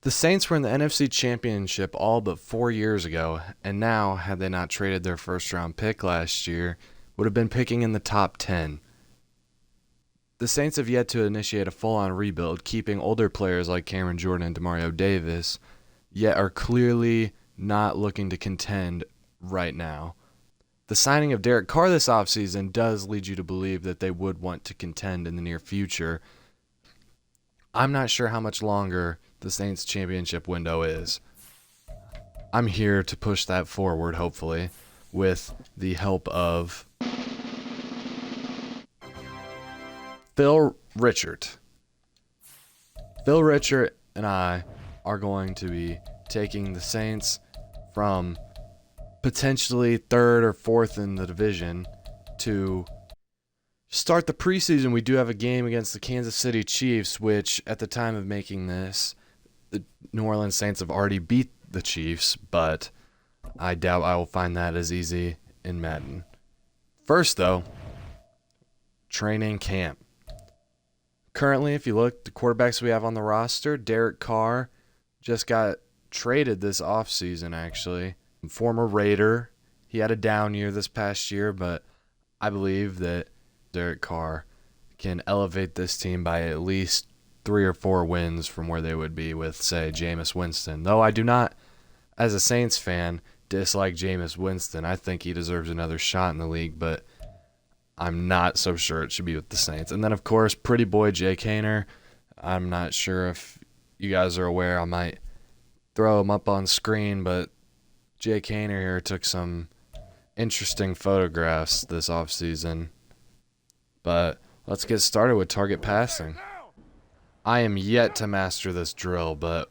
The Saints were in the NFC Championship all but 4 years ago, and now, had they not traded their first round pick last year, would have been picking in the top 10. The Saints have yet to initiate a full-on rebuild, keeping older players like Cameron Jordan and Demario Davis, yet are clearly not looking to contend right now. The signing of Derek Carr this offseason does lead you to believe that they would want to contend in the near future. I'm not sure how much longer the Saints championship window is. I'm here to push that forward, hopefully, with the help of Phil Richard. Phil Richard and I are going to be taking the Saints from potentially third or fourth in the division to start the preseason. We do have a game against the Kansas City Chiefs, which at the time of making this, the New Orleans Saints have already beat the Chiefs, but I doubt I will find that as easy in Madden. First, though, training camp. Currently, if you look, the quarterbacks we have on the roster, Derek Carr just got traded this offseason, actually. Former Raider. He had a down year this past year, but I believe that Derek Carr can elevate this team by at least 3 or 4 wins from where they would be with, say, Jameis Winston. Though I do not, as a Saints fan, dislike Jameis Winston. I think he deserves another shot in the league, but I'm not so sure it should be with the Saints. And then, of course, pretty boy Jake Haener. I'm not sure if you guys are aware. I might throw him up on screen, but Jake Haener here took some interesting photographs this offseason. But let's get started with target passing. I am yet to master this drill, but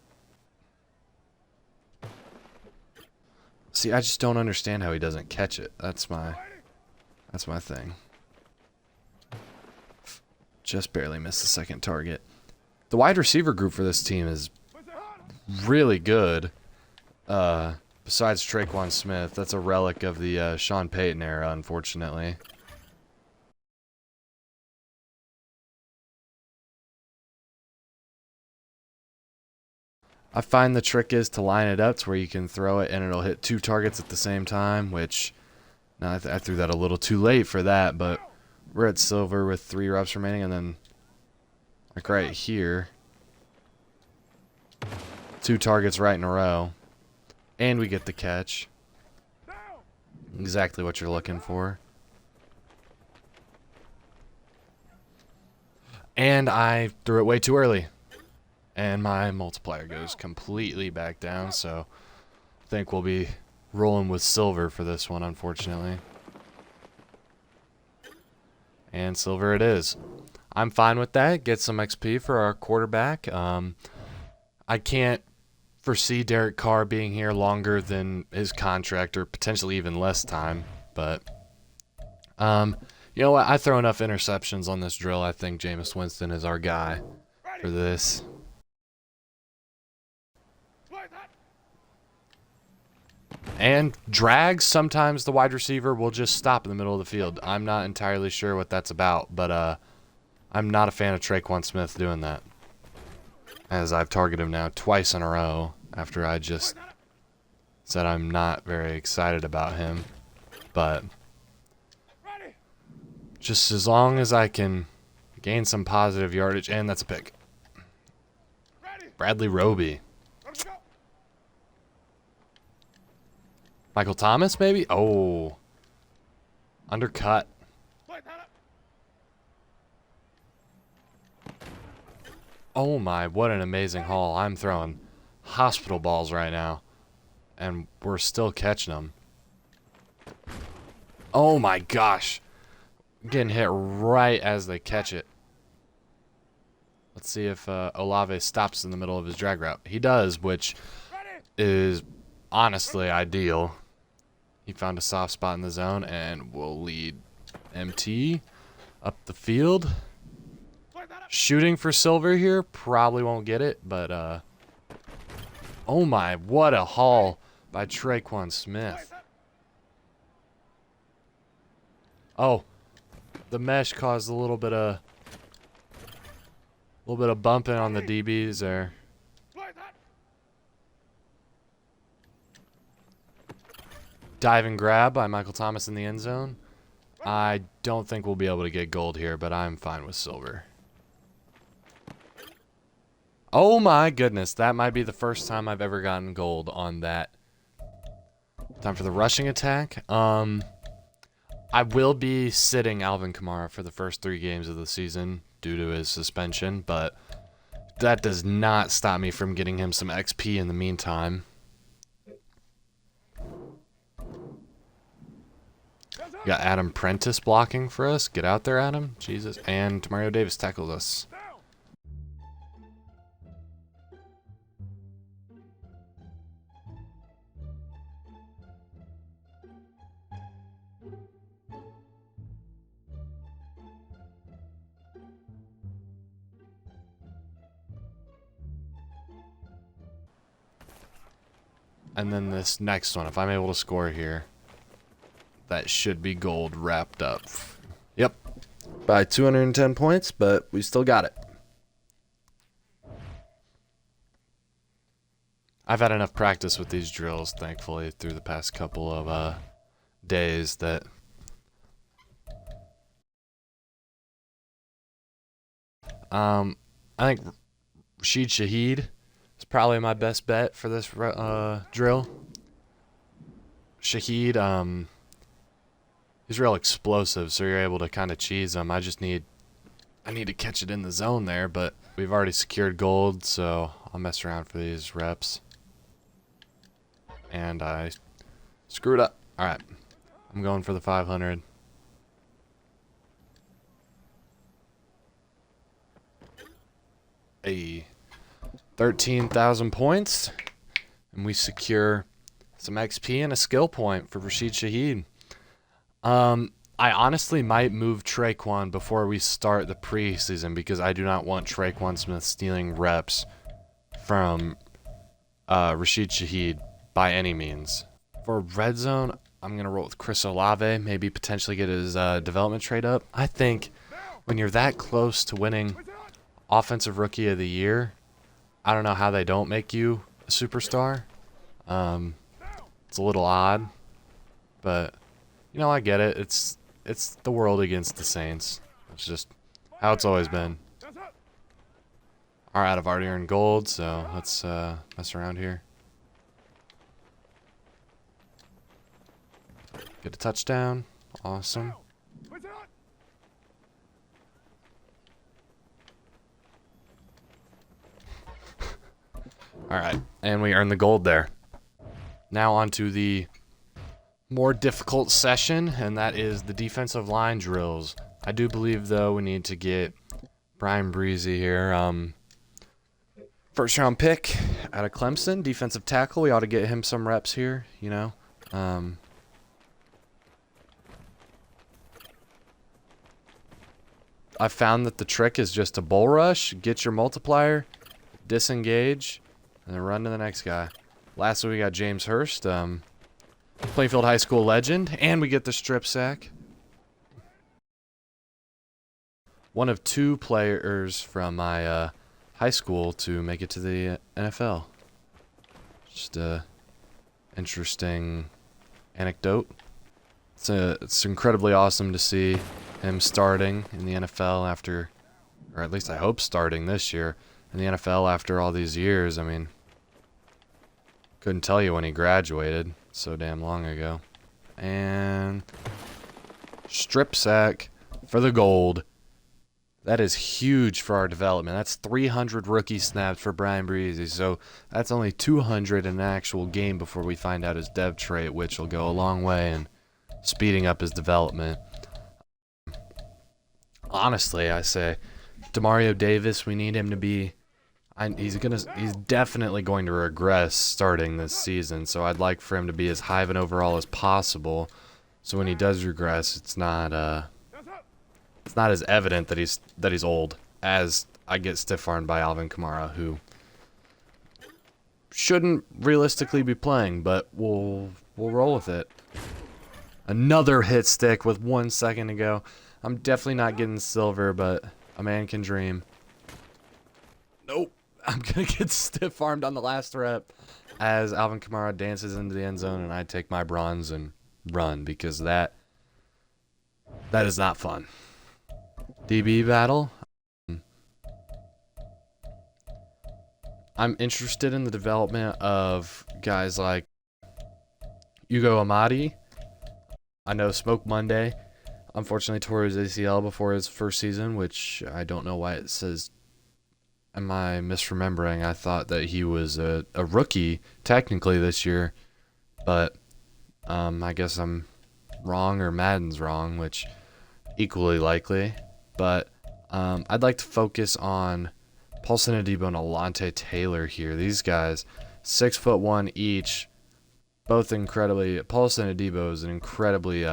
see, I just don't understand how he doesn't catch it. That's my thing. Just barely missed the second target. The wide receiver group for this team is really good. Besides Traquan Smith, that's a relic of the Sean Payton era, unfortunately. I find the trick is to line it up to where you can throw it and it'll hit 2 targets at the same time, which I threw that a little too late for that, but we're at silver with 3 reps remaining, and then like right here, 2 targets right in a row, and we get the catch. Exactly what you're looking for. And I threw it way too early. And my multiplier goes completely back down, so I think we'll be rolling with silver for this one, unfortunately. And silver it is. I'm fine with that. Get some XP for our quarterback. I can't foresee Derek Carr being here longer than his contract, or potentially even less time. But, you know what? I throw enough interceptions on this drill. I think Jameis Winston is our guy for this. And drags, sometimes the wide receiver will just stop in the middle of the field. I'm not entirely sure what that's about, but I'm not a fan of Traquan Smith doing that, as I've targeted him now twice in a row after I just said I'm not very excited about him. But just as long as I can gain some positive yardage, and that's a pick. Bradley Roby. Michael Thomas, maybe? Oh. Undercut. Oh my, what an amazing haul. I'm throwing hospital balls right now. And we're still catching them. Oh my gosh. Getting hit right as they catch it. Let's see if Olave stops in the middle of his drag route. He does, which is honestly ideal. He found a soft spot in the zone and will lead MT up the field. Shooting for silver here. Probably won't get it, but oh my, what a haul by Traquan Smith. Oh, the mesh caused a little bit of bumping on the DBs there. Diving grab by Michael Thomas in the end zone. I don't think we'll be able to get gold here, but I'm fine with silver. Oh my goodness, that might be the first time I've ever gotten gold on that. Time for the rushing attack. I will be sitting Alvin Kamara for the first 3 games of the season due to his suspension, but that does not stop me from getting him some XP in the meantime. We got Adam Prentice blocking for us. Get out there, Adam. Jesus. And Mario Davis tackled us. And then this next one, if I'm able to score here, that should be gold wrapped up. Yep. By 210 points, but we still got it. I've had enough practice with these drills, thankfully, through the past couple of days that I think Rashid Shaheed is probably my best bet for this drill. Shaheed, he's real explosive, so you're able to kind of cheese him. I need to catch it in the zone there, but we've already secured gold, so I'll mess around for these reps. And I screwed up. All right, I'm going for the 500. A 13,000 points, and we secure some XP and a skill point for Rashid Shaheed. I honestly might move Traquan before we start the preseason because I do not want Traquan Smith stealing reps from Rashid Shaheed by any means. For red zone, I'm going to roll with Chris Olave, maybe potentially get his development trade up. I think when you're that close to winning Offensive Rookie of the Year, I don't know how they don't make you a superstar. It's a little odd, but you know, I get it. It's the world against the Saints. It's just how it's always been. All right, I've already earned gold, so let's mess around here. Get a touchdown. Awesome. All right, and we earned the gold there. Now on to the more difficult session, and that is the defensive line drills. I do believe, though, we need to get Brian Breezy here. First round pick out of Clemson, defensive tackle. We ought to get him some reps here, you know. I found that the trick is just a bull rush, get your multiplier, disengage, and then run to the next guy. Lastly, we got James Hurst, Plainfield High School legend, and we get the strip sack. One of 2 players from my high school to make it to the NFL. Just a interesting anecdote. It's incredibly awesome to see him starting in the NFL after, or at least I hope starting this year in the NFL after all these years. I mean, couldn't tell you when he graduated so damn long ago. And strip sack for the gold. That is huge for our development. That's 300 rookie snaps for Brian Breezy. So that's only 200 in an actual game before we find out his dev trait, which will go a long way in speeding up his development. Honestly, I say Demario Davis, we need him to be he's definitely going to regress starting this season, so I'd like for him to be as high of an overall as possible. So when he does regress, it's not as evident that he's old as I get stiff-armed by Alvin Kamara, who shouldn't realistically be playing, but we'll roll with it. Another hit stick with 1 second to go. I'm definitely not getting silver, but a man can dream. Nope. I'm going to get stiff-armed on the last rep as Alvin Kamara dances into the end zone, and I take my bronze and run because that is not fun. DB battle. I'm interested in the development of guys like Ugo Amadi. I know Smoke Monday unfortunately tore his ACL before his first season, which I don't know why it says. Am I misremembering? I thought that he was a rookie technically this year, but I guess I'm wrong or Madden's wrong, which equally likely. But I'd like to focus on Paulson Adebo and Alontae Taylor here. These guys, 6'1" each, both incredibly. Paulson Adebo is an incredibly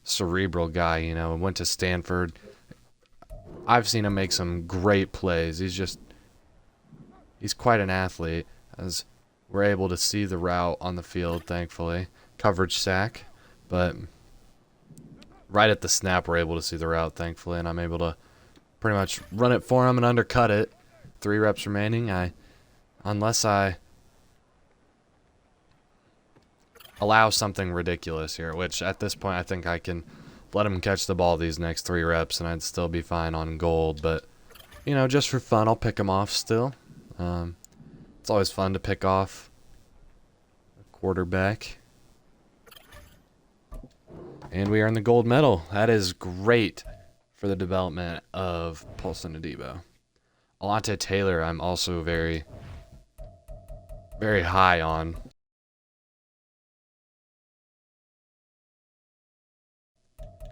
cerebral guy, you know, and went to Stanford. I've seen him make some great plays. He's quite an athlete, as we're able to see the route on the field, thankfully. Coverage sack, but right at the snap, we're able to see the route, thankfully, and I'm able to pretty much run it for him and undercut it. 3 reps remaining. Unless I allow something ridiculous here, which at this point I think I can let him catch the ball these next 3 reps and I'd still be fine on gold. But, you know, just for fun, I'll pick him off still. It's always fun to pick off a quarterback. And we earn the gold medal. That is great for the development of Paulson Adebo. Alontae Taylor, I'm also very, very high on.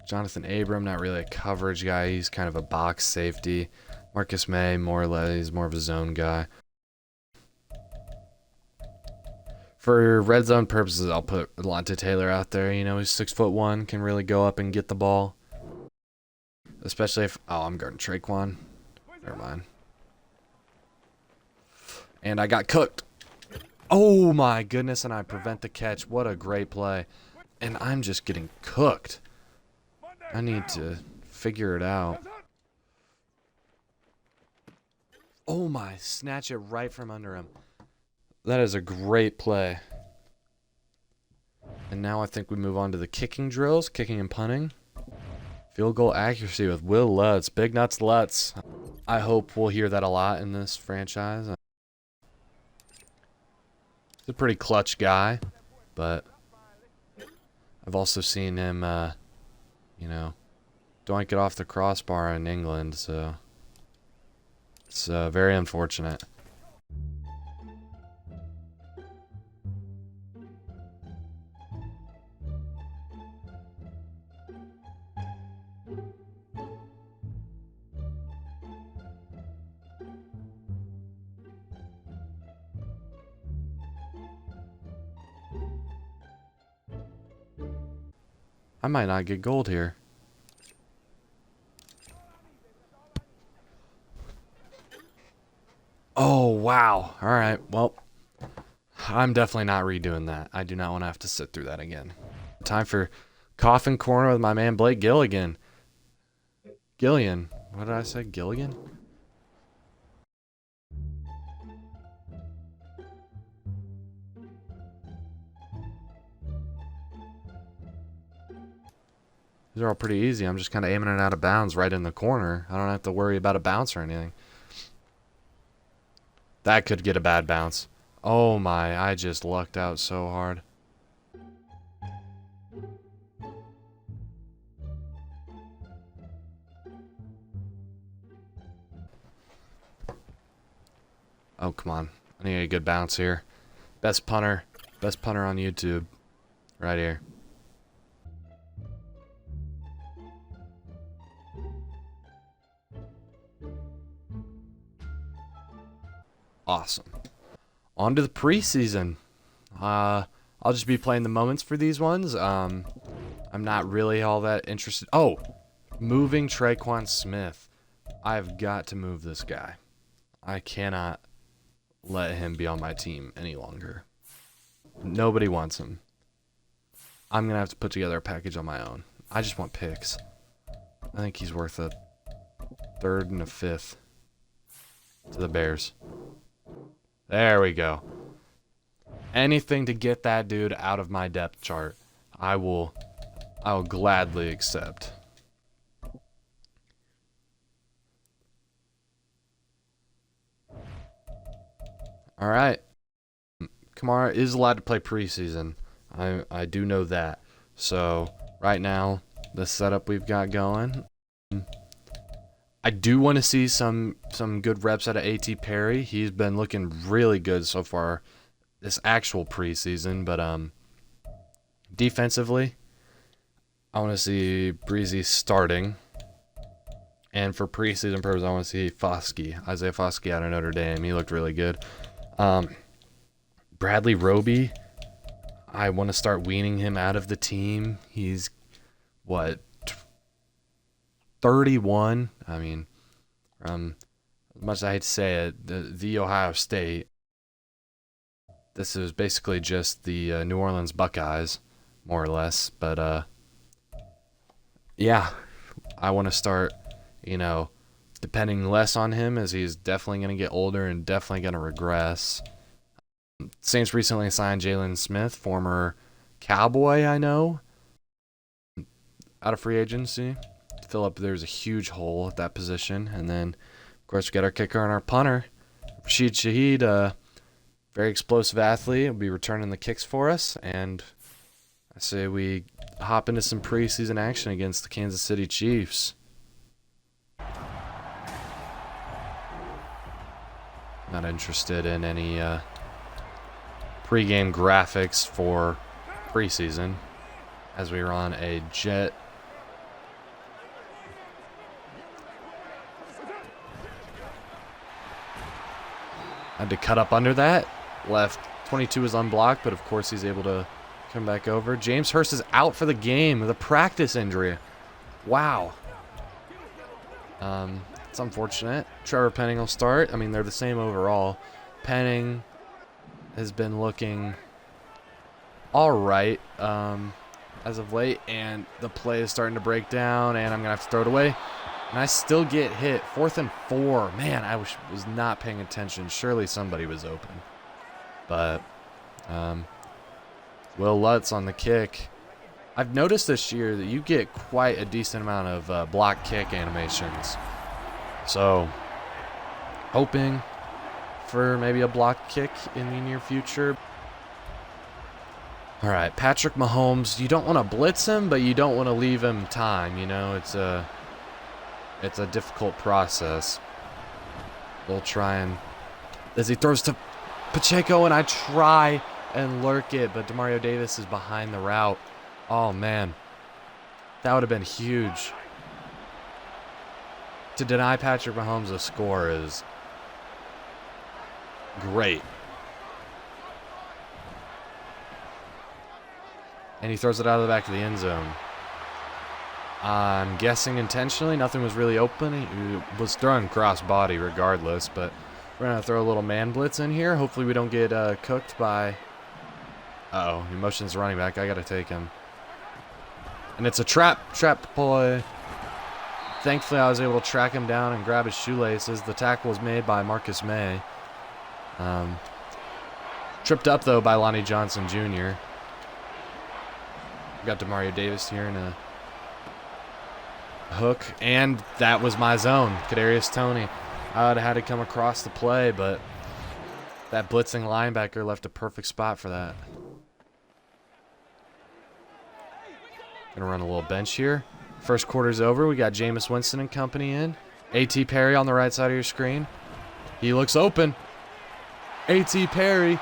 Jonathan Abram, not really a coverage guy. He's kind of a box safety. Marcus May, more or less, he's more of a zone guy. For red zone purposes, I'll put Alontae Taylor out there. You know, he's 6'1", can really go up and get the ball. Especially if... Oh, I'm guarding Traquan. Never mind. And I got cooked. Oh, my goodness, and I prevent the catch. What a great play. And I'm just getting cooked. I need to figure it out. Oh, my. Snatch it right from under him. That is a great play. And now I think we move on to the kicking drills, kicking and punting. Field goal accuracy with Will Lutz. Big Nuts Lutz. I hope we'll hear that a lot in this franchise. He's a pretty clutch guy, but I've also seen him, you know, doink it off the crossbar in England, so it's very unfortunate. I might not get gold here. Oh, wow. All right. Well, I'm definitely not redoing that. I do not want to have to sit through that again. Time for Coffin Corner with my man Blake Gilligan. Gillian. What did I say? Gilligan? These are all pretty easy. I'm just kind of aiming it out of bounds right in the corner. I don't have to worry about a bounce or anything. That could get a bad bounce. Oh my, I just lucked out so hard. Oh, come on. I need a good bounce here. Best punter on YouTube. Right here. Awesome. On to the preseason. I'll just be playing the moments for these ones. I'm not really all that interested. Oh, moving Traquan Smith. I've got to move this guy. I cannot let him be on my team any longer. Nobody wants him. I'm going to have to put together a package on my own. I just want picks. I think he's worth a 3rd and a 5th to the Bears. There we go. Anything to get that dude out of my depth chart. I will gladly accept. All right. Kamara is allowed to play preseason. I do know that. So right now, the setup we've got going, I do want to see some good reps out of A.T. Perry. He's been looking really good so far this actual preseason, but defensively, I want to see Breezy starting. And for preseason purposes, I want to see Isaiah Foskey out of Notre Dame. He looked really good. Bradley Roby, I want to start weaning him out of the team. He's, 31? I mean, as much as I hate to say it, the Ohio State, this is basically just the New Orleans Buckeyes, more or less. But, yeah, I want to start, depending less on him, as he's definitely going to get older and definitely going to regress. Saints recently signed Jalen Smith, former Cowboy, I know, out of free agency. Fill up, there's a huge hole at that position. And then, of course, we got our kicker and our punter. Rashid Shaheed, very explosive athlete, will be returning the kicks for us. And I say we hop into some preseason action against the Kansas City Chiefs. Not interested in any pregame graphics for preseason, as we run a jet. Had to cut up under that. Left 22 is unblocked, but of course he's able to come back over. James Hurst is out for the game with a practice injury. Wow. It's unfortunate. Trevor Penning will start. I mean, they're the same overall. Penning has been looking all right as of late, and the play is starting to break down, and I'm going to have to throw it away. And I still get hit. 4th and 4. Man, I was not paying attention. Surely somebody was open. But Will Lutz on the kick. I've noticed this year that you get quite a decent amount of block kick animations. So, hoping for maybe a block kick in the near future. All right, Patrick Mahomes, you don't want to blitz him, but you don't want to leave him time. It's a difficult process. We'll try and, as he throws to Pacheco, and I try and lurk it, but Demario Davis is behind the route. Oh, man. That would have been huge. To deny Patrick Mahomes a score is great. And he throws it out of the back of the end zone. I'm guessing intentionally. Nothing was really open. He was throwing cross body regardless, but we're going to throw a little man blitz in here. Hopefully we don't get cooked by... Uh-oh, he motions running back. I got to take him. And it's a trap play. Thankfully, I was able to track him down and grab his shoelaces. The tackle was made by Marcus May. Tripped up, though, by Lonnie Johnson Jr. We got Demario Davis here in a hook, and that was my zone. Kadarius Toney. I would have had to come across the play, but that blitzing linebacker left a perfect spot for that. Gonna run a little bench here. First quarter's over. We got Jameis Winston and company in. A.T. Perry on the right side of your screen. He looks open. A.T. Perry.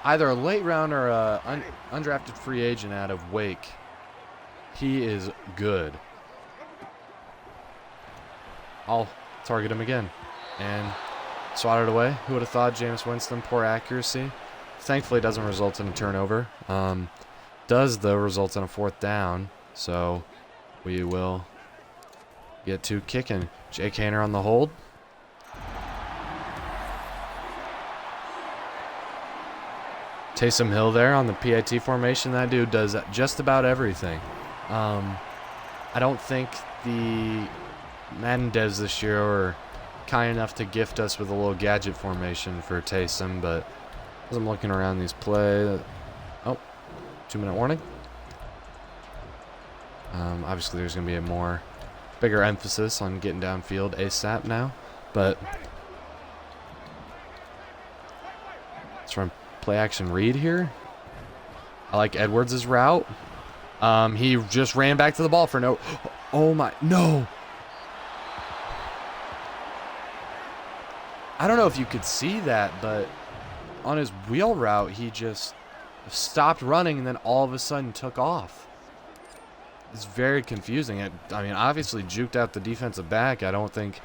Either a late round or a undrafted free agent out of Wake. He is good. I'll target him again. And swat it away. Who would have thought? Jameis Winston, poor accuracy. Thankfully, it doesn't result in a turnover. Does, though, result in a 4th down. So we will get to kicking. Jake Haener on the hold. Taysom Hill there on the PAT formation. That dude does just about everything. I don't think the Madden devs this year were kind enough to gift us with a little gadget formation for Taysom, but As I'm looking around these plays. Oh, 2-minute warning. Obviously, there's going to be a bigger emphasis on getting downfield ASAP now. But let's run play action read here. I like Edwards' route. He just ran back to the ball for no. Oh my, no. I don't know if you could see that, but on his wheel route, he just stopped running and then all of a sudden took off. It's very confusing. I mean, obviously juked out the defensive back. I don't think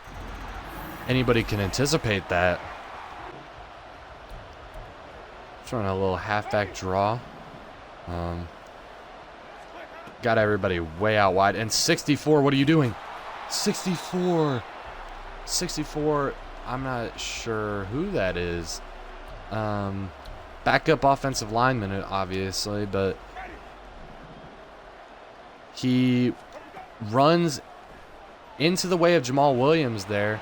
anybody can anticipate that. Throwing a little halfback draw. Got everybody way out wide. And 64, what are you doing? 64. 64, I'm not sure who that is. Backup offensive lineman, obviously, but he runs into the way of Jamal Williams there,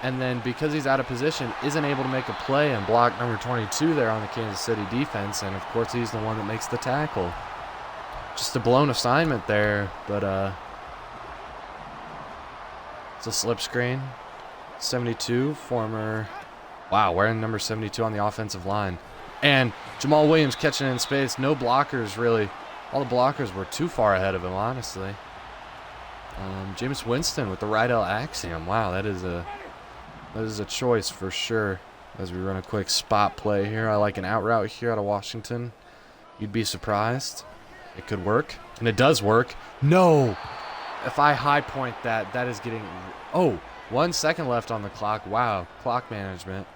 and then because he's out of position, isn't able to make a play and block number 22 there on the Kansas City defense, and of course he's the one that makes the tackle. Just a blown assignment there, but it's a slip screen. 72, former, wow, wearing number 72 on the offensive line. And Jamal Williams catching it in space. No blockers, really. All the blockers were too far ahead of him, honestly. Jameis Winston with the right L axiom. Wow, that is a choice for sure. As we run a quick spot play here. I like an out route here out of Washington. You'd be surprised. It could work. And it does work. No! If I high point that, that is getting... Oh, 1 second left on the clock. Wow, clock management.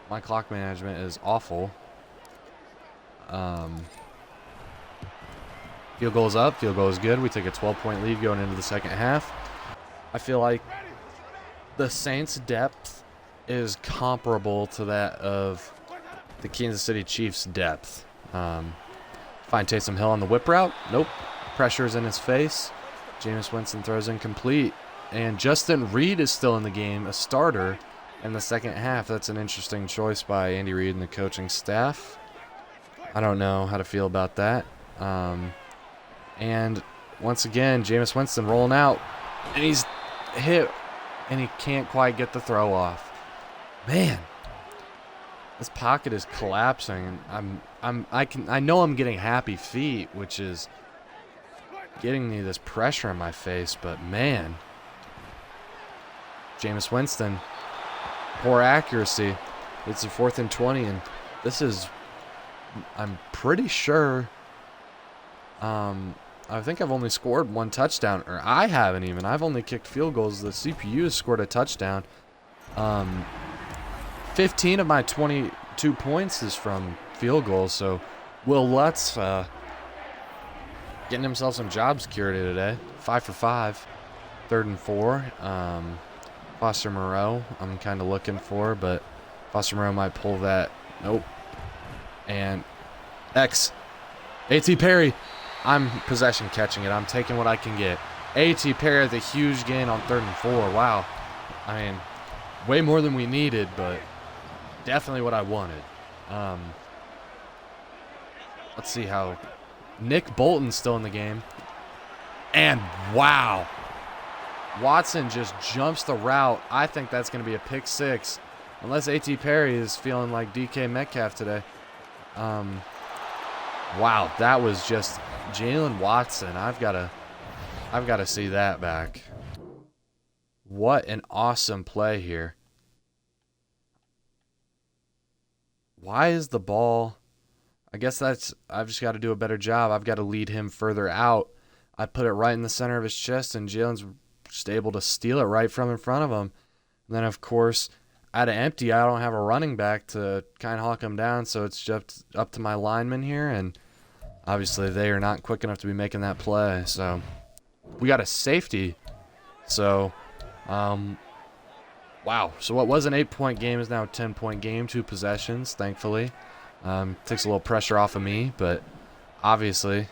My clock management is awful. Field goal is up. Field goal is good. We take a 12-point lead going into the second half. I feel like the Saints' depth is comparable to that of the Kansas City Chiefs' depth. Find Taysom Hill on the whip route. Nope. Pressure's in his face. Jameis Winston throws incomplete. And Justin Reed is still in the game, a starter in the second half. That's an interesting choice by Andy Reid and the coaching staff. I don't know how to feel about that. And once again, Jameis Winston rolling out, and he's hit, and he can't quite get the throw off. Man, this pocket is collapsing. I know I'm getting happy feet, which is getting me this pressure in my face, but man, Jameis Winston, poor accuracy. It's a 4th and 20, and this is, I'm pretty sure, I think I've only scored 1 touchdown, or I haven't even. I've only kicked field goals. The CPU has scored a touchdown. 15 of my 22 points is from field goals, so Will Lutz getting himself some job security today. 5 for 5. 3rd and 4. Foster Moreau I'm kind of looking for, but Foster Moreau might pull that. Nope. And X. A.T. Perry. I'm possession catching it. I'm taking what I can get. A.T. Perry with a huge gain on 3rd and 4. Wow. I mean, way more than we needed, but definitely what I wanted. Let's see how Nick Bolton's still in the game. And wow. Watson just jumps the route. I think that's going to be a pick 6. Unless A.T. Perry is feeling like DK Metcalf today. Wow, that was just Jalen Watson. I've got to see that back. What an awesome play here. Why is the ball... I guess I've just got to do a better job. I've got to lead him further out. I put it right in the center of his chest, and Jalen's just able to steal it right from in front of him. And then, of course, out of empty, I don't have a running back to kind of hawk him down, so it's just up to my linemen here, and obviously they are not quick enough to be making that play. So we got a safety. So, wow. So what was an 8-point game is now a 10-point game, 2 possessions, thankfully. Takes a little pressure off of me, but obviously,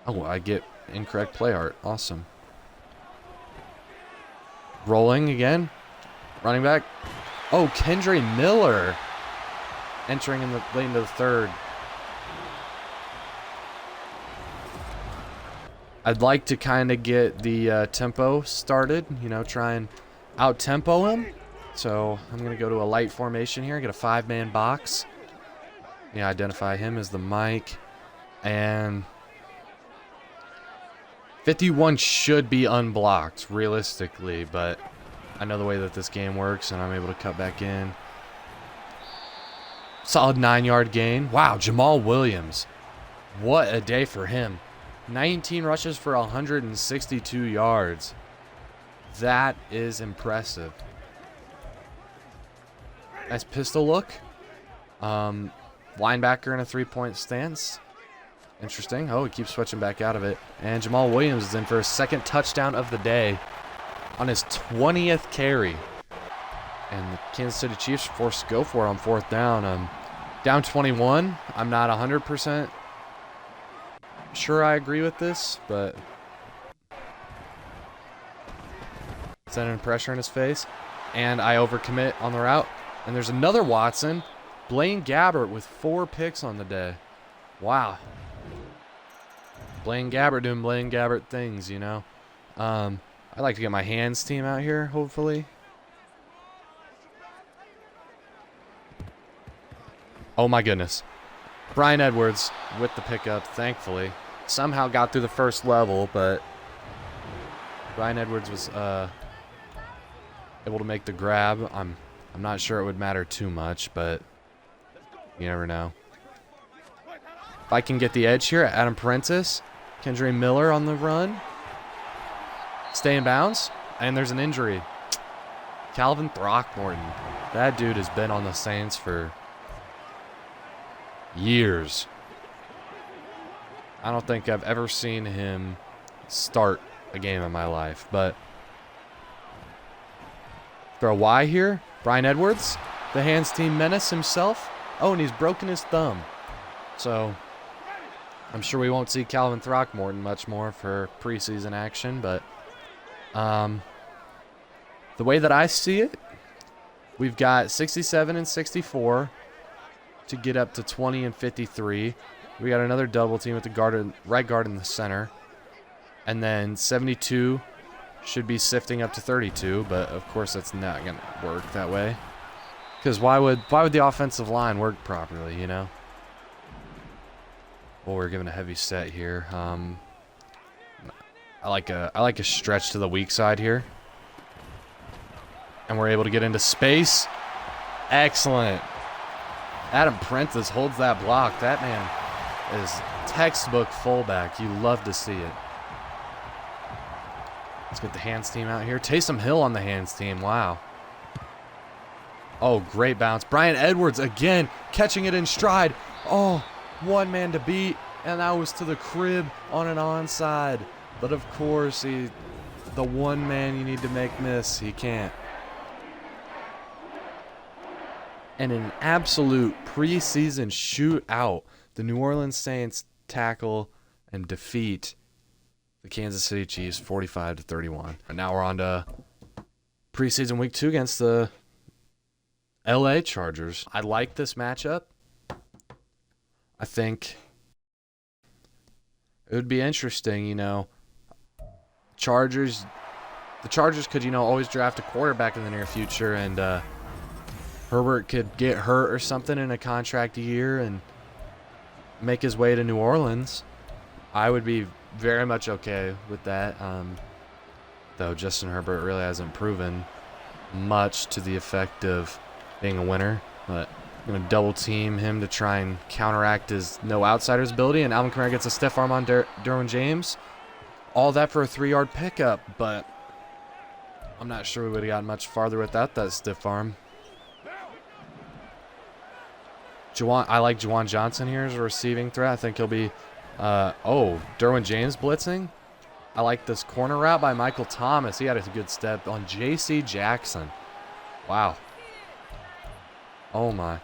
oh, I get incorrect play art. Awesome. Rolling again. Running back. Oh, Kendre Miller. entering in the late into the third. I'd like to kind of get the tempo started, you know, try and out-tempo him. So I'm going to go to a light formation here, get a 5-man box. Yeah, identify him as the Mike. And 51 should be unblocked, realistically, but I know the way that this game works, and I'm able to cut back in. Solid 9-yard gain. Wow, Jamal Williams. What a day for him. 19 rushes for 162 yards. That is impressive. Nice pistol look. Linebacker in a 3-point stance. Interesting. Oh, he keeps switching back out of it. And Jamal Williams is in for his second touchdown of the day on his 20th carry. And the Kansas City Chiefs forced to go for it on 4th down. Down 21. I'm not 100% sure I agree with this, but sending pressure in his face. And I overcommit on the route. And there's another Watson. Blaine Gabbert with 4 picks on the day. Wow. Blaine Gabbert doing Blaine Gabbert things, you know. I'd like to get my hands team out here, hopefully. Oh my goodness. Brian Edwards with the pickup, thankfully. Somehow got through the first level, but Brian Edwards was able to make the grab. I'm not sure it would matter too much, but you never know. If I can get the edge here, Adam Prentice, Kendre Miller on the run. Stay in bounds, and there's an injury. Calvin Throckmorton. That dude has been on the Saints for years. I don't think I've ever seen him start a game in my life, but throw Y here. Brian Edwards, the hands team menace himself. Oh, and he's broken his thumb. So I'm sure we won't see Calvin Throckmorton much more for preseason action, but the way that I see it, we've got 67 and 64 to get up to 20 and 53. We got another double team with the right guard in the center. And then 72 should be sifting up to 32, but of course that's not going to work that way. Because why would the offensive line work properly, you know? Well, we're given a heavy set here. I like a stretch to the weak side here. And we're able to get into space. Excellent. Adam Prentice holds that block. That man is textbook fullback. You love to see it. Let's get the hands team out here. Taysom Hill on the hands team. Wow. Oh, great bounce. Brian Edwards again catching it in stride. Oh, one man to beat, and that was to the crib on an onside. But of course, the one man you need to make miss, he can't. And an absolute preseason shootout, the New Orleans Saints tackle and defeat the Kansas City Chiefs 45-31. And now we're on to preseason week 2 against the LA Chargers. I like this matchup. I think it would be interesting, you know. The Chargers could, you know, always draft a quarterback in the near future, and Herbert could get hurt or something in a contract year and make his way to New Orleans. I would be very much okay with that, though Justin Herbert really hasn't proven much to the effect of being a winner. But I'm going to double team him to try and counteract his no outsiders ability, and Alvin Kamara gets a stiff arm on Derwin James. All that for a 3-yard pickup, but I'm not sure we would have gotten much farther without that stiff arm. I like Juwan Johnson here as a receiving threat. I think he'll be Derwin James blitzing. I like this corner route by Michael Thomas. He had a good step on J.C. Jackson. Wow. Oh, my.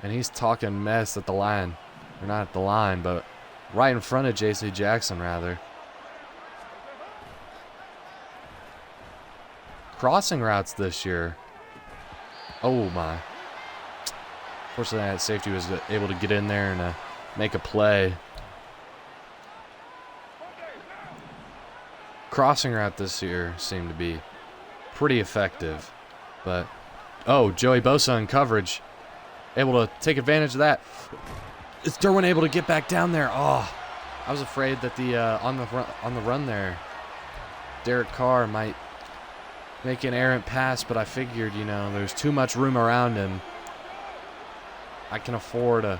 And he's talking mess at the line. Or not at the line, but right in front of J.C. Jackson, rather. Crossing routes this year. Oh, my. Fortunately, that safety was able to get in there and make a play. Crossing route this year seemed to be pretty effective. But, oh, Joey Bosa in coverage. Able to take advantage of that. Is Derwin able to get back down there? Oh, I was afraid that the on the run there, Derek Carr might make an errant pass, but I figured, you know, there's too much room around him. I can afford a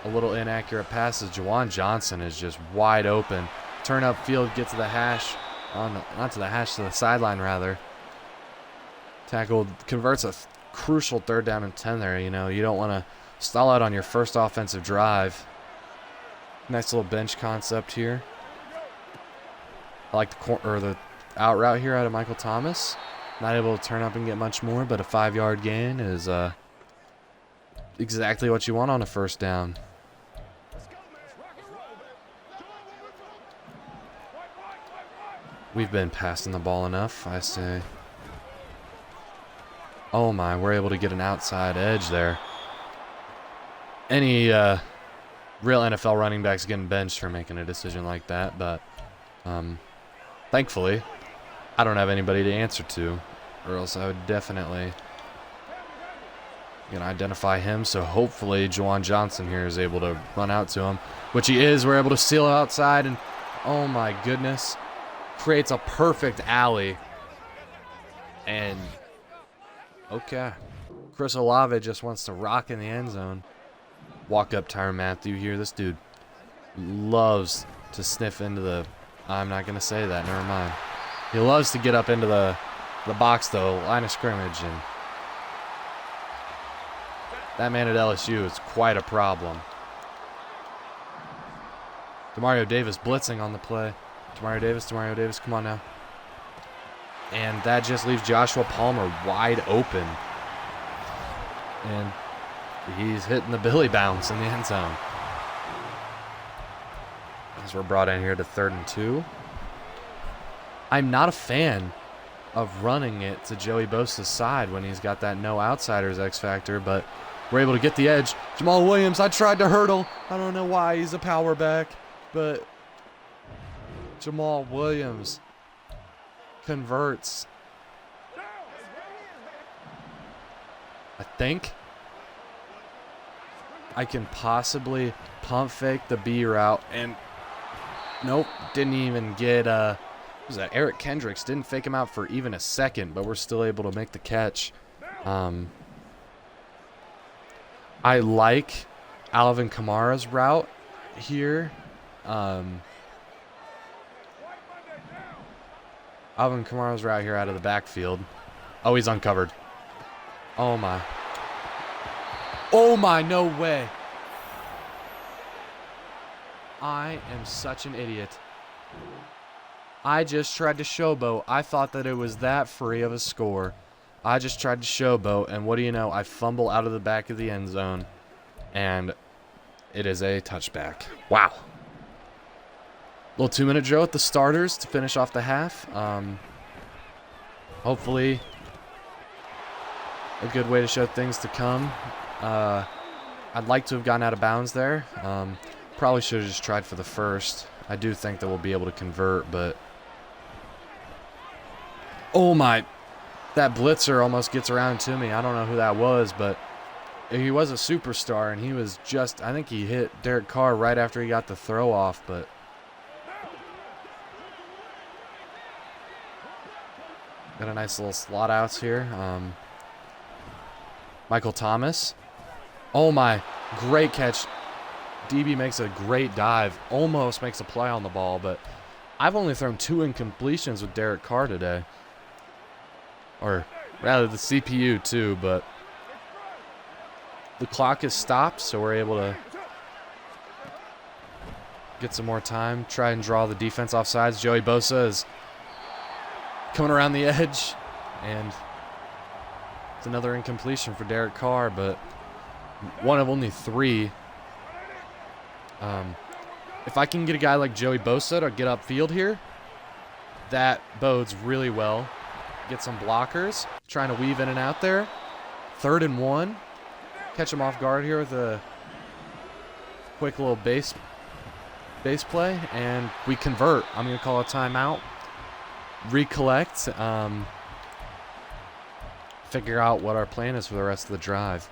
little inaccurate pass as Juwan Johnson is just wide open. Turn up field, get to the hash. Not to the hash, to the sideline, rather. Tackle converts a crucial 3rd down and 10 there. You know, you don't want to stall out on your first offensive drive. Nice little bench concept here. I like the out route here out of Michael Thomas. Not able to turn up and get much more, but a 5-yard gain is exactly what you want on a 1st down. We've been passing the ball enough, I say. Oh my, we're able to get an outside edge there. Any real NFL running back's getting benched for making a decision like that, but thankfully, I don't have anybody to answer to, or else I would definitely identify him. So hopefully Juwan Johnson here is able to run out to him, which he is. We're able to seal outside, and oh my goodness, creates a perfect alley. And okay, Chris Olave just wants to rock in the end zone. Walk up Tyrann Mathieu here. This dude loves to sniff into the... I'm not going to say that. Never mind. He loves to get up into the box, though. Line of scrimmage. And that man at LSU is quite a problem. Demario Davis blitzing on the play. Demario Davis, come on now. And that just leaves Joshua Palmer wide open. And he's hitting the Billy bounce in the end zone. As we're brought in here to 3rd and 2. I'm not a fan of running it to Joey Bosa's side when he's got that no outsiders X factor, but we're able to get the edge. Jamal Williams, I tried to hurdle. I don't know why, he's a power back, but Jamal Williams converts. I think I can possibly pump fake the B route, and nope, didn't even get what was that? Eric Kendricks didn't fake him out for even a second, but we're still able to make the catch. I like Alvin Kamara's route here. Alvin Kamara's route here out of the backfield. Oh, he's uncovered. Oh my. Oh my, no way. I am such an idiot. I just tried to showboat. I thought that it was that free of a score. I just tried to showboat, and what do you know? I fumble out of the back of the end zone, and it is a touchback. Wow. Little 2-minute drill with the starters to finish off the half. Hopefully a good way to show things to come. I'd like to have gotten out of bounds there. Probably should have just tried for the first. I do think that we'll be able to convert, but... Oh my... That blitzer almost gets around to me. I don't know who that was, but he was a superstar, and he was just... I think he hit Derek Carr right after he got the throw off, but... Got a nice little slot outs here. Michael Thomas. Oh my, great catch. DB makes a great dive. Almost makes a play on the ball, but I've only thrown 2 incompletions with Derek Carr today. Or rather the CPU too, but the clock is stopped, so we're able to get some more time. Try and draw the defense off sides. Joey Bosa is coming around the edge, and it's another incompletion for Derek Carr, but one of only 3. If I can get a guy like Joey Bosa to get upfield here, that bodes really well. Get some blockers, trying to weave in and out there. 3rd and 1. catch him off guard here with a quick little base play, and we convert. I'm going to call a timeout. Recollect. Figure out what our plan is for the rest of the drive.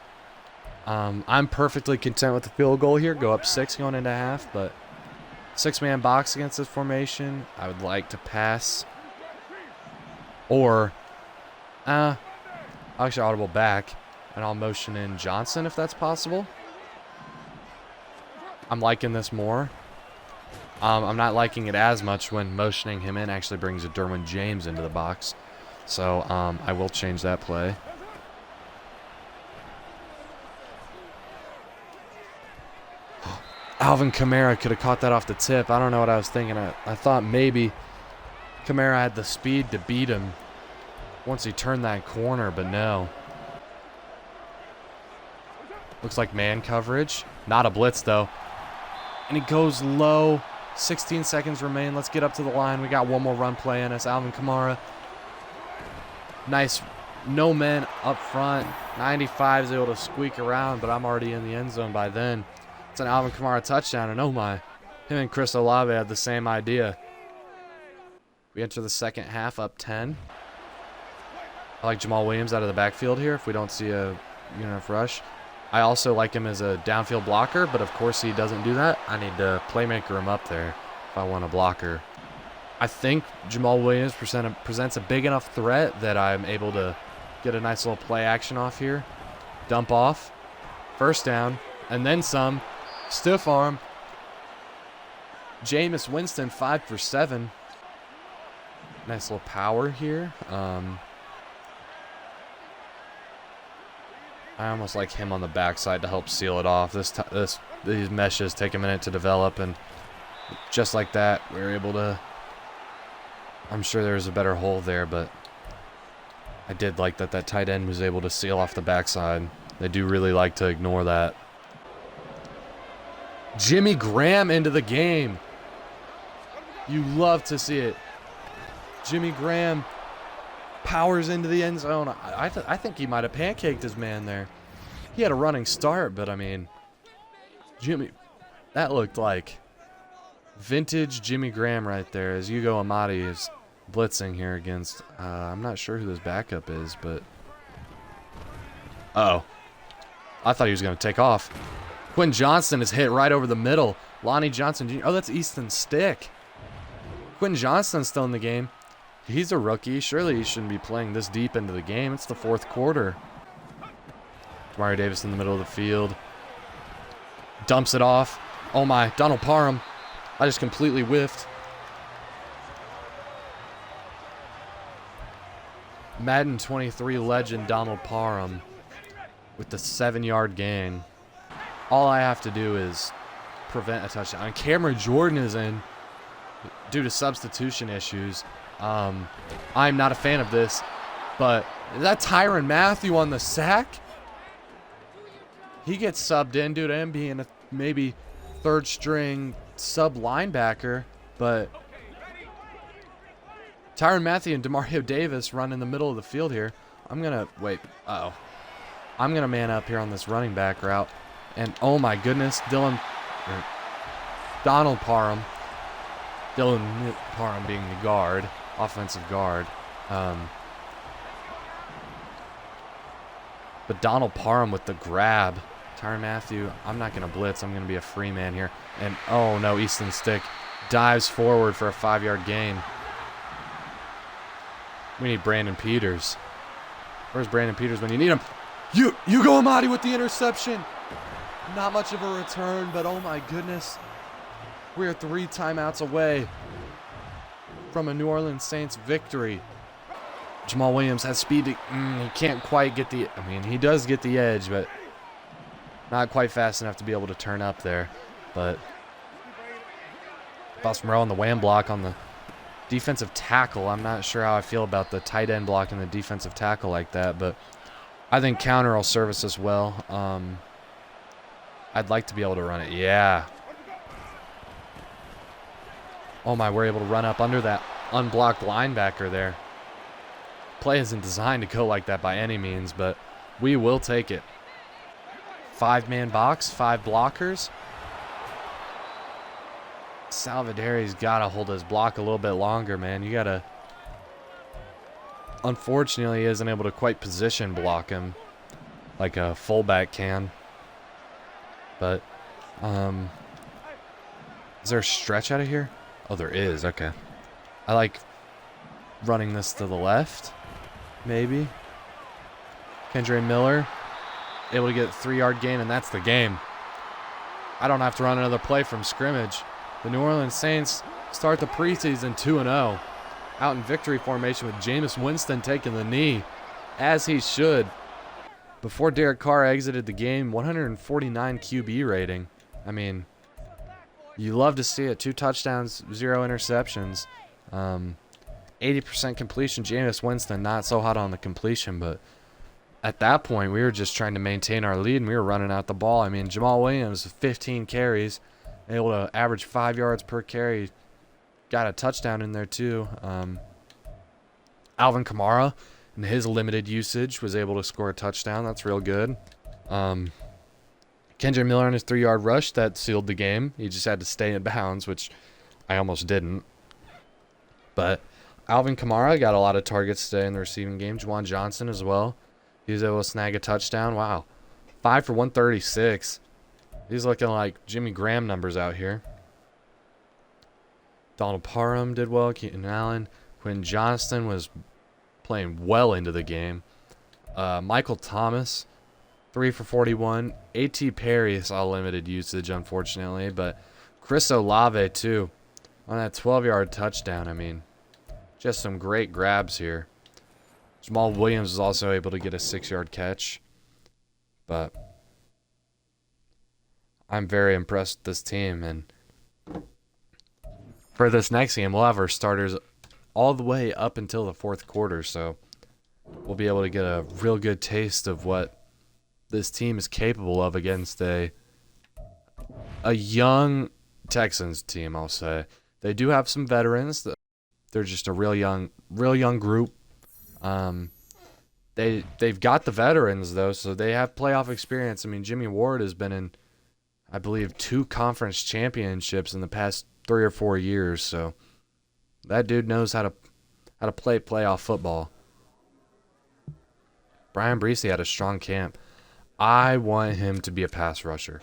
I'm perfectly content with the field goal here. Go up 6 going into half, but 6-man box against this formation. I would like to pass. Or, I'll actually audible back, and I'll motion in Johnson if that's possible. I'm liking this more. I'm not liking it as much when motioning him in actually brings a Derwin James into the box. So I will change that play. Alvin Kamara could have caught that off the tip. I don't know what I was thinking. I thought maybe Kamara had the speed to beat him once he turned that corner, but no. Looks like man coverage. Not a blitz, though. And he goes low. 16 seconds remain. Let's get up to the line. We got one more run play in us. Alvin Kamara. Nice. No men up front. 95 is able to squeak around, but I'm already in the end zone by then. It's an Alvin Kamara touchdown, and oh my. Him and Chris Olave had the same idea. We enter the second half up 10. I like Jamal Williams out of the backfield here if we don't see a enough rush. I also like him as a downfield blocker, but of course he doesn't do that. I need to playmaker him up there if I want a blocker. I think Jamal Williams presents a big enough threat that I'm able to get a nice little play action off here. Dump off. First down. And then some. Stiff arm. Jameis Winston 5 for 7. Nice little power here. I almost like him on the backside to help seal it off. These meshes take a minute to develop, and just like that, we were able to. I'm sure there was a better hole there, but I did like that tight end was able to seal off the backside. They do really like to ignore that. Jimmy Graham into the game. You love to see it. Jimmy Graham powers into the end zone. I think he might have pancaked his man there. He had a running start, but I mean, Jimmy, that looked like vintage Jimmy Graham right there. As Hugo Amadi is blitzing here against, I'm not sure who this backup is, but uh-oh. I thought he was going to take off. Quinn Johnston is hit right over the middle. Lonnie Johnson Jr. Oh, that's Easton Stick. Quinn Johnston's still in the game. He's a rookie. Surely he shouldn't be playing this deep into the game. It's the fourth quarter. Mario Davis in the middle of the field. Dumps it off. Oh my, Donald Parham. I just completely whiffed. Madden 23 legend Donald Parham with the 7-yard gain. All I have to do is prevent a touchdown. And Cameron Jordan is in due to substitution issues. I'm not a fan of this, but is that Tyrann Mathieu on the sack? He gets subbed in due to him being a maybe third string sub linebacker, but Tyrann Mathieu and Demario Davis run in the middle of the field here. I'm gonna wait. I'm gonna man up here on this running back route, and oh my goodness, Donald Parham. Dylan Parham being the guard, offensive guard. But Donald Parham with the grab. Tyrann Mathieu, I'm not going to blitz. I'm going to be a free man here. And, oh no, Easton Stick dives forward for a 5-yard gain. We need Brandon Peters. Where's Brandon Peters when you need him? Hugo Amadi with the interception. Not much of a return, but oh my goodness. We are 3 timeouts away from a New Orleans Saints victory. Jamal Williams has speed to, he can't quite get the, I mean, he does get the edge, but not quite fast enough to be able to turn up there. But Boston Morel on the wham block on the defensive tackle. I'm not sure how I feel about the tight end blocking the defensive tackle like that, but I think counter will service us well. I'd like to be able to run it. Yeah. Oh my, we're able to run up under that unblocked linebacker there. Play isn't designed to go like that by any means, but we will take it. 5-man box, 5 blockers. Salvadori's got to hold his block a little bit longer, man. You got to... Unfortunately, he isn't able to quite position block him like a fullback can. But, is there a stretch out of here? Oh, there is. Okay. I like running this to the left, maybe. Kendre Miller able to get a 3-yard gain, and that's the game. I don't have to run another play from scrimmage. The New Orleans Saints start the preseason 2-0. Out in victory formation with Jameis Winston taking the knee, as he should. Before Derek Carr exited the game, 149 QB rating. I mean, you love to see it. 2 touchdowns, 0 interceptions. 80% completion. Jameis Winston not so hot on the completion, but at that point, we were just trying to maintain our lead, and we were running out the ball. I mean, Jamal Williams, 15 carries, able to average 5 yards per carry. Got a touchdown in there, too. Alvin Kamara, in his limited usage, was able to score a touchdown. That's real good. Kendre Miller on his 3-yard rush, that sealed the game. He just had to stay in bounds, which I almost didn't. But Alvin Kamara got a lot of targets today in the receiving game. Juwan Johnson as well. He was able to snag a touchdown. Wow. 5 for 136. He's looking like Jimmy Graham numbers out here. Donald Parham did well. Keaton Allen. Quinn Johnston was playing well into the game. Michael Thomas, 3 for 41. A.T. Perry saw limited usage, unfortunately. But Chris Olave, too, on that 12-yard touchdown. I mean, just some great grabs here. Jamal Williams was also able to get a 6-yard catch. But I'm very impressed with this team. And for this next game, we'll have our starters all the way up until the 4th quarter. So we'll be able to get a real good taste of what this team is capable of against a young Texans team, I'll say. They do have some veterans. They're just a real young group. They've got the veterans, though, so they have playoff experience. I mean, Jimmy Ward has been in, I believe, 2 conference championships in the past 3 or 4 years, so that dude knows how to play playoff football. Brian Breesy had a strong camp. I want him to be a pass rusher.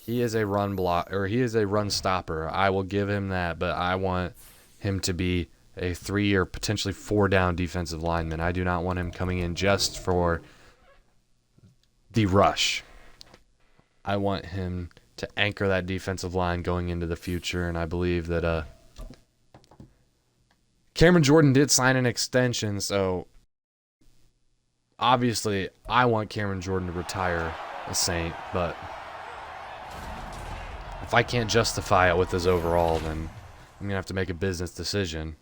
He is a run stopper. I will give him that, but I want him to be a 3 or potentially 4-down defensive lineman. I do not want him coming in just for the rush. I want him to anchor that defensive line going into the future, and I believe that Cameron Jordan did sign an extension, so obviously I want Cameron Jordan to retire a Saint, but if I can't justify it with his overall, then I'm going to have to make a business decision.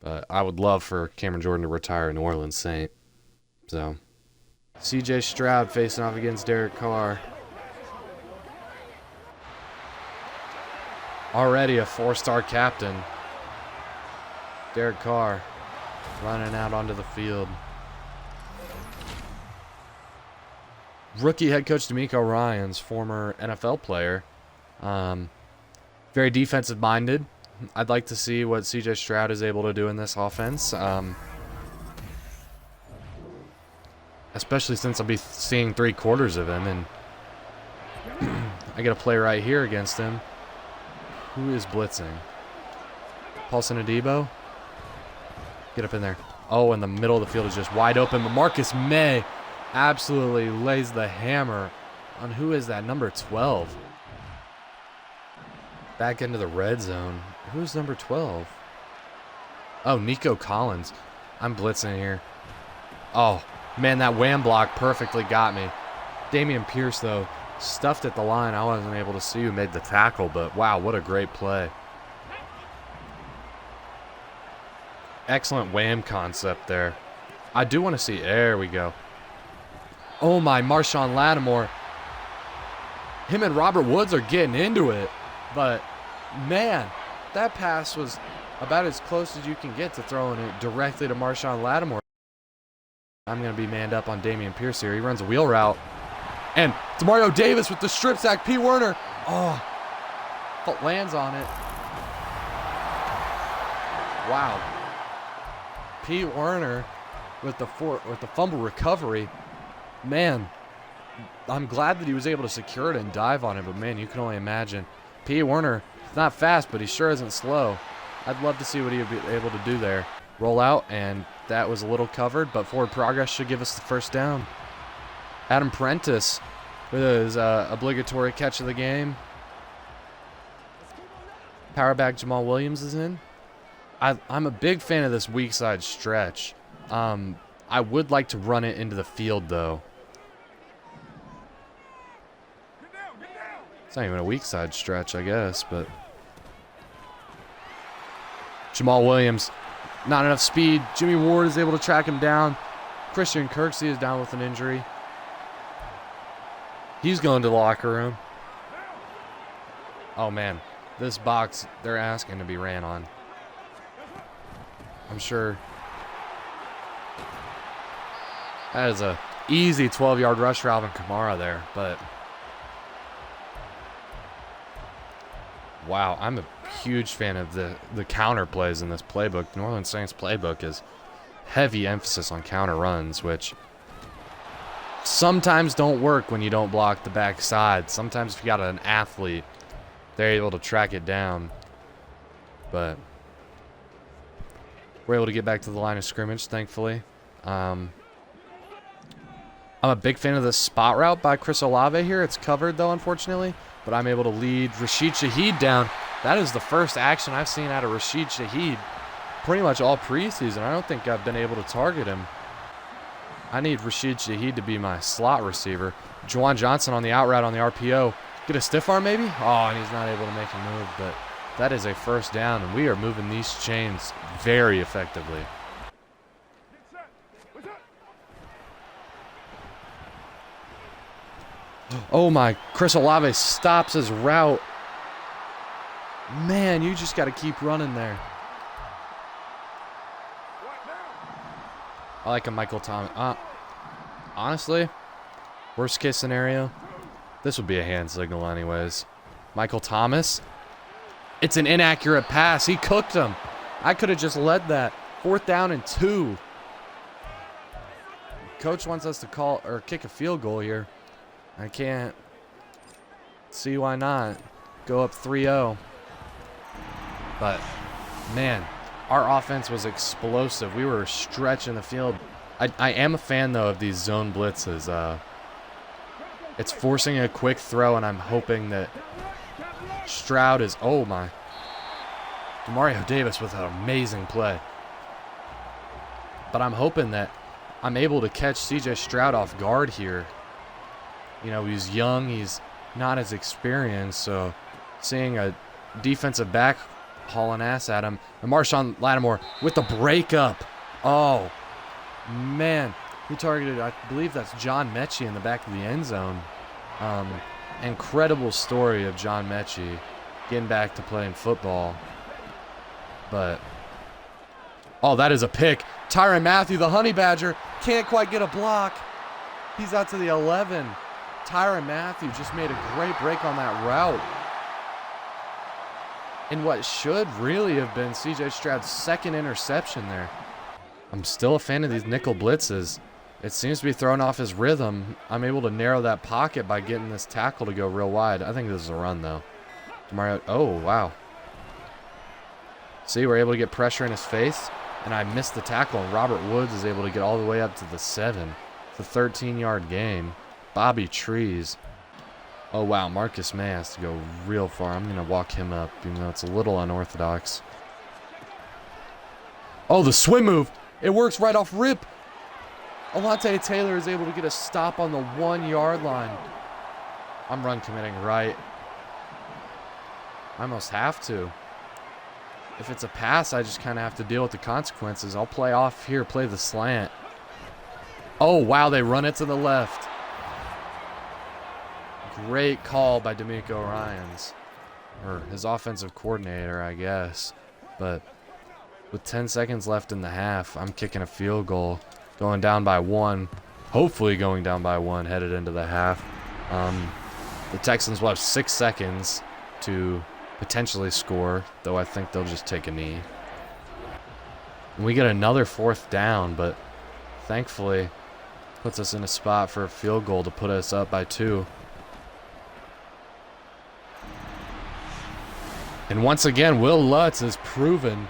But I would love for Cameron Jordan to retire a New Orleans Saint. So, C.J. Stroud facing off against Derek Carr. Already a 4-star captain. Derek Carr running out onto the field. Rookie head coach D'Amico Ryans, former NFL player. Very defensive minded. I'd like to see what C.J. Stroud is able to do in this offense. Especially since I'll be seeing 3 quarters of him, and I get a play right here against him. Who is blitzing? Paulson Adebo? Get up in there. Oh, and the middle of the field is just wide open. But Marcus May absolutely lays the hammer on who is that? Number 12. Back into the red zone. Who's number 12? Oh, Nico Collins. I'm blitzing here. Oh, man, that wham block perfectly got me. Dameon Pierce, though, stuffed at the line. I wasn't able to see who made the tackle, but wow, what a great play. Excellent wham concept there. I do want to see. There we go. Oh, my, Marshawn Lattimore. Him and Robert Woods are getting into it. But, man, that pass was about as close as you can get to throwing it directly to Marshawn Lattimore. I'm going to be manned up on Dameon Pierce here. He runs a wheel route. And Demario Davis with the strip sack. P. Werner. Oh, lands on it. Wow. P. Werner with the fumble recovery. Man, I'm glad that he was able to secure it and dive on it, but man, you can only imagine. P. Werner, he's not fast, but he sure isn't slow. I'd love to see what he would be able to do there. Roll out, and that was a little covered, but forward progress should give us the first down. Adam Prentice with his obligatory catch of the game. Power back Jamal Williams is in. I'm a big fan of this weak side stretch. I would like to run it into the field, though. It's not even a weak side stretch, I guess, but Jamal Williams, not enough speed. Jimmy Ward is able to track him down. Christian Kirksey is down with an injury. He's going to the locker room. Oh, man. This box, they're asking to be ran on. I'm sure that is a easy 12-yard rush for Alvin Kamara there, but wow, I'm a huge fan of the counter plays in this playbook. New Orleans Saints playbook is heavy emphasis on counter runs, which sometimes don't work when you don't block the backside. Sometimes if you got an athlete, they're able to track it down. But we're able to get back to the line of scrimmage, thankfully. I'm a big fan of the spot route by Chris Olave here. It's covered, though, unfortunately. But I'm able to lead Rashid Shaheed down. That is the first action I've seen out of Rashid Shaheed pretty much all preseason. I don't think I've been able to target him. I need Rashid Shaheed to be my slot receiver. Juwan Johnson on the out route on the RPO. Get a stiff arm, maybe? Oh, and he's not able to make a move. But that is a first down, and we are moving these chains very effectively. Oh my, Chris Olave stops his route. Man, you just got to keep running there. I like a Michael Thomas. Honestly, worst case scenario, this would be a hand signal anyways. Michael Thomas. It's an inaccurate pass. He cooked him. I could have just led that. 4th down and 2. Coach wants us to call or kick a field goal here. I can't see why not. Go up 3-0. But, man, our offense was explosive. We were stretching the field. I am a fan, though, of these zone blitzes. It's forcing a quick throw, and I'm hoping that Stroud is... Oh, my. Demario Davis with an amazing play. But I'm hoping that I'm able to catch C.J. Stroud off guard here. You know, he's young. He's not as experienced. So seeing a defensive back hauling ass at him. And Marshawn Lattimore with the breakup. Oh, man. He targeted, I believe that's John Mechie in the back of the end zone. Incredible story of John Mechie getting back to playing football. But, oh, that is a pick. Tyrann Mathieu, the Honey Badger, can't quite get a block. He's out to the 11. Tyrann Mathieu just made a great break on that route. And what should really have been C.J. Stroud's second interception there. I'm still a fan of these nickel blitzes. It seems to be throwing off his rhythm. I'm able to narrow that pocket by getting this tackle to go real wide. I think this is a run, though. Demario, oh, wow. See, we're able to get pressure in his face, and I missed the tackle, and Robert Woods is able to get all the way up to the 7. It's a 13-yard gain. Bobby Trees. Oh, wow, Marcus May has to go real far. I'm going to walk him up, even though it's a little unorthodox. Oh, the swim move. It works right off rip. Alontae Taylor is able to get a stop on the 1-yard line. I'm run committing right. I almost have to. If it's a pass, I just kind of have to deal with the consequences. I'll play off here, play the slant. Oh, wow, they run it to the left. Great call by D'Amico Ryans. Or his offensive coordinator, I guess. But with 10 seconds left in the half, I'm kicking a field goal. Going down by 1. Hopefully going down by 1 headed into the half. The Texans will have 6 seconds to potentially score, though I think they'll just take a knee. And we get another 4th down, but thankfully puts us in a spot for a field goal to put us up by 2. And once again, Will Lutz has proven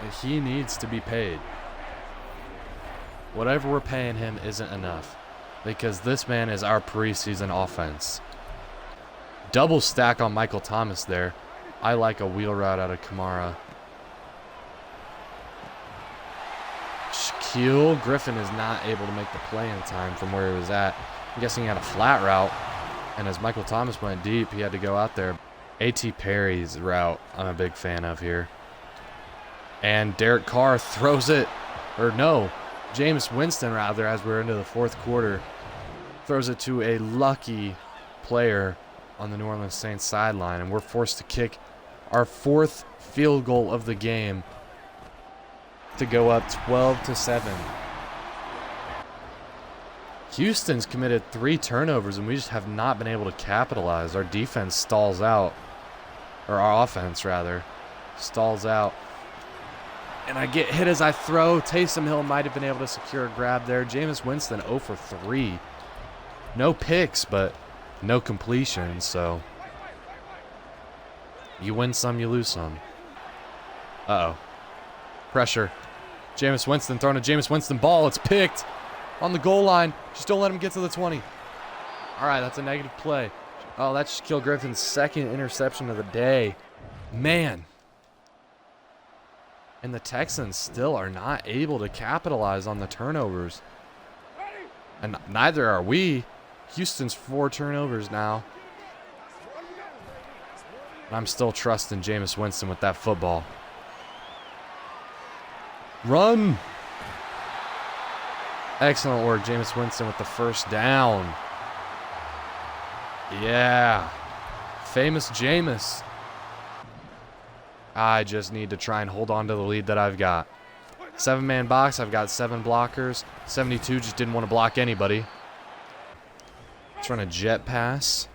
that he needs to be paid. Whatever we're paying him isn't enough, because this man is our preseason offense. Double stack on Michael Thomas there. I like a wheel route out of Kamara. Shaquille Griffin is not able to make the play in time from where he was at. I'm guessing he had a flat route, and as Michael Thomas went deep, he had to go out there. A.T. Perry's route I'm a big fan of here. And Derek Carr throws it, or no, Jameis Winston rather, as we're into the 4th quarter, throws it to a lucky player on the New Orleans Saints sideline, and we're forced to kick our 4th field goal of the game to go up 12-7. Houston's committed 3 turnovers, and we just have not been able to capitalize. Our defense stalls out, or our offense rather, stalls out. And I get hit as I throw. Taysom Hill might have been able to secure a grab there. Jameis Winston 0 for 3. No picks, but no completion, so you win some, you lose some. Uh-oh. Pressure. Jameis Winston throwing a Jameis Winston ball. It's picked on the goal line. Just don't let him get to the 20. All right, that's a negative play. Oh, that's Shaquille Griffin's 2nd interception of the day. Man. And the Texans still are not able to capitalize on the turnovers. And neither are we. Houston's 4 turnovers now. And I'm still trusting Jameis Winston with that football. Run! Excellent work, Jameis Winston with the 1st down. Yeah. Famous Jameis. I just need to try and hold on to the lead that I've got. 7-man box, I've got 7 blockers. 72 just didn't want to block anybody. Let's run a jet pass.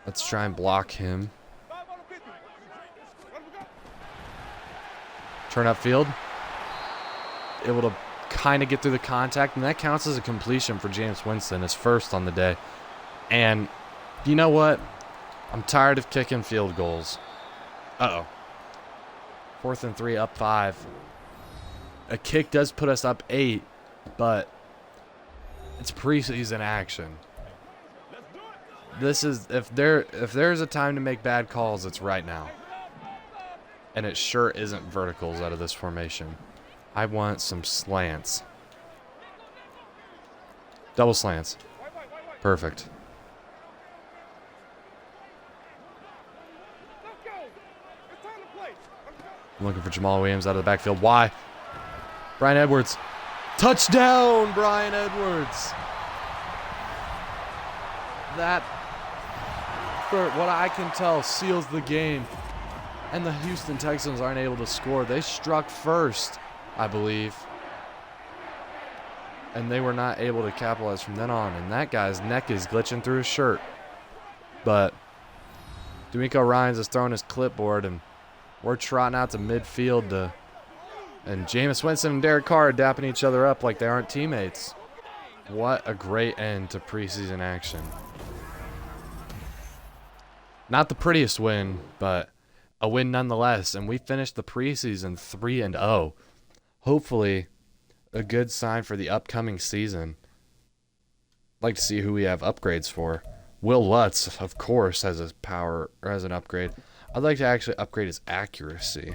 Let's try and block him. Turn upfield. Able to kind of get through the contact, and that counts as a completion for Jameis Winston, his 1st on the day. And you know what? I'm tired of kicking field goals. Uh-oh. 4th and 3, up 5. A kick does put us up 8, but it's preseason action. This is if there's a time to make bad calls, it's right now. And it sure isn't verticals out of this formation. I want some slants. Double slants. Perfect. I'm looking for Jamal Williams out of the backfield. Why? Bryan Edwards. Touchdown, Bryan Edwards. That, for what I can tell, seals the game. And the Houston Texans aren't able to score. They struck first, I believe. And they were not able to capitalize from then on. And that guy's neck is glitching through his shirt. But D'Amico Ryans is throwing his clipboard, and we're trotting out to midfield and Jameis Winston and Derek Carr are dapping each other up like they aren't teammates. What a great end to preseason action. Not the prettiest win, but a win nonetheless. And we finished the preseason 3-0. Hopefully, a good sign for the upcoming season. I'd like to see who we have upgrades for. Will Lutz, of course, has a power or has an upgrade. I'd like to actually upgrade his accuracy.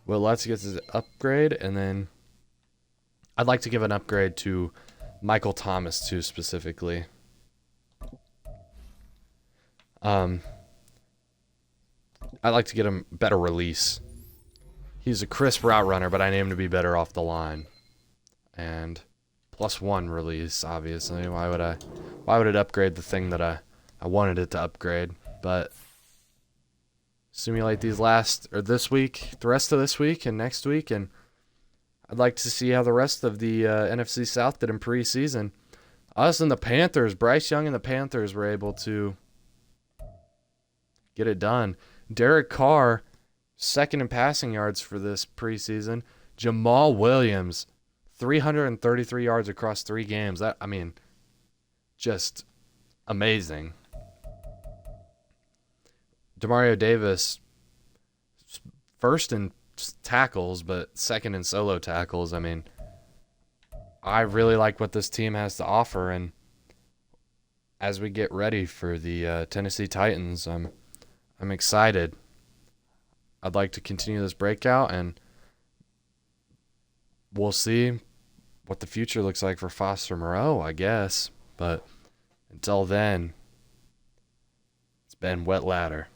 Will Lutz gets his upgrade, and then I'd like to give an upgrade to Michael Thomas too, specifically. I'd like to get him better release. He's a crisp route runner, but I need him to be better off the line. And +1 release, obviously. Why would it upgrade the thing that I wanted it to upgrade? But simulate these this week, the rest of this week and next week, and I'd like to see how the rest of the NFC South did in preseason. Us and the Panthers, Bryce Young and the Panthers were able to get it done. Derek Carr, second in passing yards for this preseason. Jamal Williams, 333 yards across 3 games. Just amazing. Demario Davis, first in tackles, but second in solo tackles. I really like what this team has to offer, and as we get ready for the Tennessee Titans, I'm excited. I'd like to continue this breakout, and we'll see what the future looks like for Foster Moreau, I guess. But until then, it's been Wet Ladder.